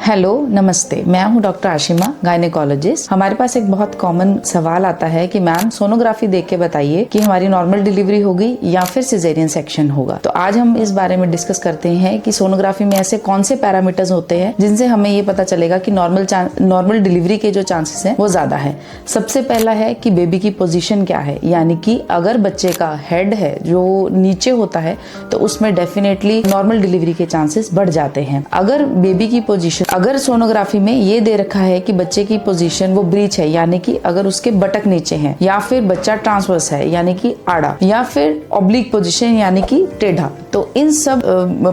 Hello नमस्ते, मैं हूं डॉक्टर आशिमा, गायनेकोलॉजिस्ट। हमारे पास एक बहुत कॉमन सवाल आता है कि मैम सोनोग्राफी देख के बताइए कि हमारी नॉर्मल डिलीवरी होगी या फिर सिजेरियन सेक्शन होगा। तो आज हम इस बारे में डिस्कस करते हैं कि सोनोग्राफी में ऐसे कौन से पैरामीटर्स होते हैं जिनसे हमें ये पता चलेगा कि नॉर्मल डिलीवरी के जो चांसेस हैं वो ज्यादा है। सबसे पहला है कि बेबी की पोजीशन क्या है, यानी कि अगर बच्चे का हेड है जो नीचे होता है तो उसमें डेफिनेटली नॉर्मल डिलीवरी के चांसेस बढ़ जाते हैं। अगर बेबी की पोजीशन, अगर सोनोग्राफी में ये दे रखा है कि बच्चे की पोजीशन वो ब्रीच है, यानी कि अगर उसके बटक नीचे है, या फिर बच्चा ट्रांसवर्स है यानी कि आड़ा, या फिर ऑब्लिक पोजीशन यानी कि टेढ़ा, तो इन सब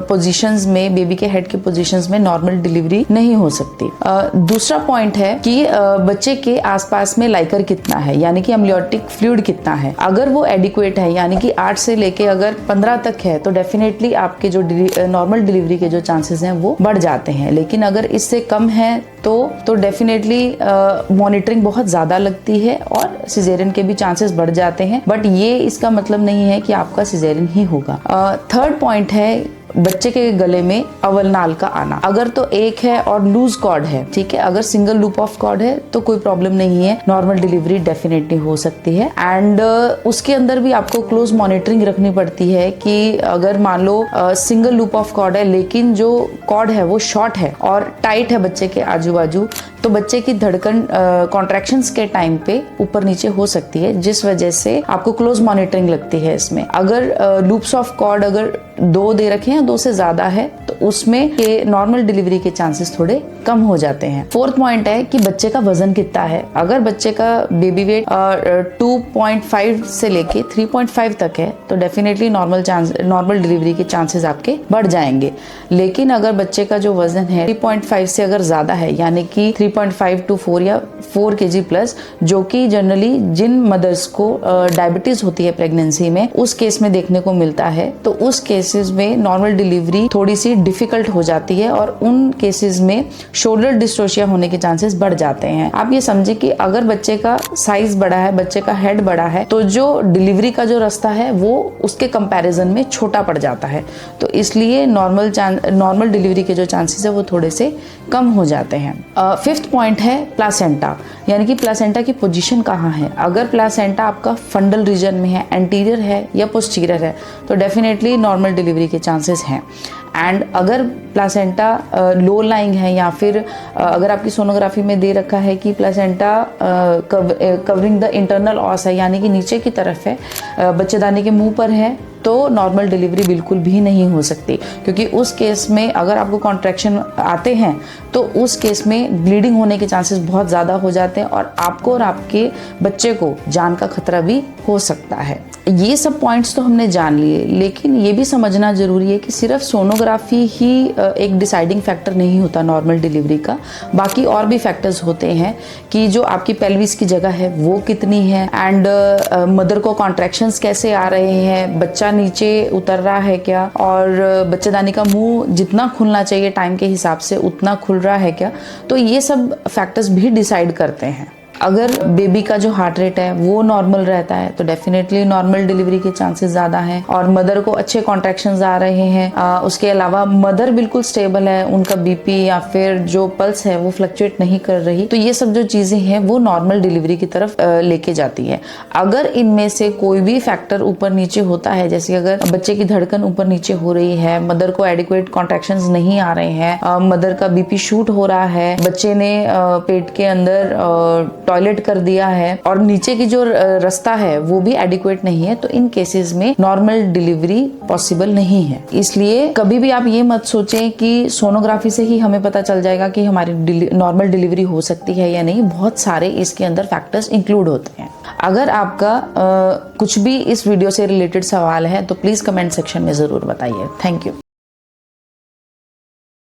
पोजीशंस में, बेबी के हेड के पोजीशंस में नॉर्मल डिलीवरी नहीं हो सकती। दूसरा पॉइंट है कि बच्चे के आसपास में लाइकर कितना है, यानी कि अम्नियोटिक फ्लूइड कितना है। अगर वो एडिक्वेट है, यानी कि 8 से लेके अगर 15 तक है, तो डेफिनेटली आपके जो नॉर्मल डिलीवरी के जो चांसेस हैं वो बढ़ जाते हैं। लेकिन अगर इससे कम है तो डेफिनेटली मॉनिटरिंग बहुत ज्यादा लगती है और सिजेरियन के भी चांसेस बढ़ जाते हैं, बट ये इसका मतलब नहीं है कि आपका सिजेरियन ही होगा। थर्ड पॉइंट है बच्चे के गले में अवलनाल का आना। अगर तो एक है और लूज कॉर्ड है, ठीक है, अगर सिंगल लूप ऑफ कॉर्ड है तो कोई प्रॉब्लम नहीं है, नॉर्मल डिलीवरी डेफिनेटली हो सकती है। एंड उसके अंदर भी आपको क्लोज मॉनिटरिंग रखनी पड़ती है कि अगर मान लो सिंगल लूप ऑफ कॉर्ड है लेकिन जो कॉर्ड है वो शॉर्ट है और टाइट है बच्चे के आजू बाजू, तो बच्चे की धड़कन कॉन्ट्रैक्शंस के टाइम पे ऊपर नीचे हो सकती है, जिस वजह से आपको क्लोज मॉनिटरिंग लगती है इसमें। अगर लूप्स ऑफ कॉर्ड अगर 2 दे रखे हैं, 2 से ज्यादा है, तो उसमें के नॉर्मल डिलीवरी के चांसेस थोड़े कम हो जाते हैं। फोर्थ पॉइंट है कि बच्चे का वजन कितना है। अगर बच्चे का बेबी वेट 2.5 से लेके 3.5 तक है तो डेफिनेटली नॉर्मल डिलीवरी के चांसेस आपके बढ़ जाएंगे। लेकिन अगर बच्चे का जो वजन है 3.5 से अगर ज्यादा है, यानी कि 3.5 to 4 या 4 kg प्लस, जो कि जनरली जिन मदर्स को डायबिटीज होती है प्रेगनेंसी में, उस केस में देखने को मिलता है, तो उस केसेस में नॉर्मल डिलीवरी थोड़ी सी डिफिकल्ट हो जाती है और उन केसेस में शोल्डर डिस्ट्रोशिया होने के चांसेस बढ़ जाते हैं। आप ये समझे कि अगर बच्चे का साइज बड़ा है, बच्चे का हेड बड़ा है, तो जो डिलीवरी का जो रास्ता है वो उसके कंपैरिजन में छोटा पड़ जाता है, तो इसलिए नॉर्मल डिलीवरी के जो चांसेस है वो थोड़े से कम हो जाते हैं। फिफ्थ पॉइंट है प्लासेंटा, यानी कि प्लासेंटा की पोजीशन कहाँ है। अगर प्लासेंटा आपका फंडल रीजन में है, एंटीरियर है या पोस्टीरियर है, तो डेफिनेटली नॉर्मल डिलीवरी के चांसेस हैं। एंड अगर प्लासेंटा लो लाइंग है, या फिर अगर आपकी सोनोग्राफी में दे रखा है कि प्लासेंटा कवरिंग द इंटरनल ऑस है, यानी कि नीचे की तरफ है, बच्चेदानी के मुंह पर है, तो नॉर्मल डिलीवरी बिल्कुल भी नहीं हो सकती, क्योंकि उस केस में अगर आपको कॉन्ट्रैक्शन आते हैं तो उस केस में ब्लीडिंग होने के चांसेस बहुत ज़्यादा हो जाते हैं और आपको और आपके बच्चे को जान का खतरा भी हो सकता है। ये सब पॉइंट्स तो हमने जान लिए, लेकिन ये भी समझना जरूरी है कि सिर्फ सोनोग्राफी ही एक डिसाइडिंग फैक्टर नहीं होता नॉर्मल डिलीवरी का। बाकी और भी फैक्टर्स होते हैं कि जो आपकी पेल्विस की जगह है वो कितनी है, एंड मदर को कॉन्ट्रैक्शंस कैसे आ रहे हैं, बच्चा नीचे उतर रहा है क्या, और बच्चेदानी का मुंह जितना खुलना चाहिए टाइम के हिसाब से उतना खुल रहा है क्या, तो ये सब फैक्टर्स भी डिसाइड करते हैं। अगर बेबी का जो हार्ट रेट है वो नॉर्मल रहता है तो डेफिनेटली नॉर्मल डिलीवरी के चांसेस ज्यादा हैं, और मदर को अच्छे कॉन्ट्रैक्शंस आ रहे हैं, उसके अलावा मदर बिल्कुल स्टेबल है, उनका बीपी या फिर जो पल्स है वो फ्लक्चुएट नहीं कर रही, तो ये सब जो चीजें हैं वो नॉर्मल डिलीवरी की तरफ लेके जाती है। अगर इनमें से कोई भी फैक्टर ऊपर नीचे होता है, जैसे अगर बच्चे की धड़कन ऊपर नीचे हो रही है, मदर को एडिक्वेट कॉन्ट्रैक्शंस नहीं आ रहे हैं, मदर का बीपी शूट हो रहा है, बच्चे ने पेट के अंदर टॉयलेट कर दिया है, और नीचे की जो रास्ता है वो भी एडिक्वेट नहीं है, तो इन केसेस में नॉर्मल डिलीवरी पॉसिबल नहीं है। इसलिए कभी भी आप ये मत सोचें कि सोनोग्राफी से ही हमें पता चल जाएगा कि हमारी नॉर्मल डिलीवरी हो सकती है या नहीं। बहुत सारे इसके अंदर फैक्टर्स इंक्लूड होते हैं। अगर आपका कुछ भी इस वीडियो से रिलेटेड सवाल है तो प्लीज कमेंट सेक्शन में जरूर बताइए। Thank you.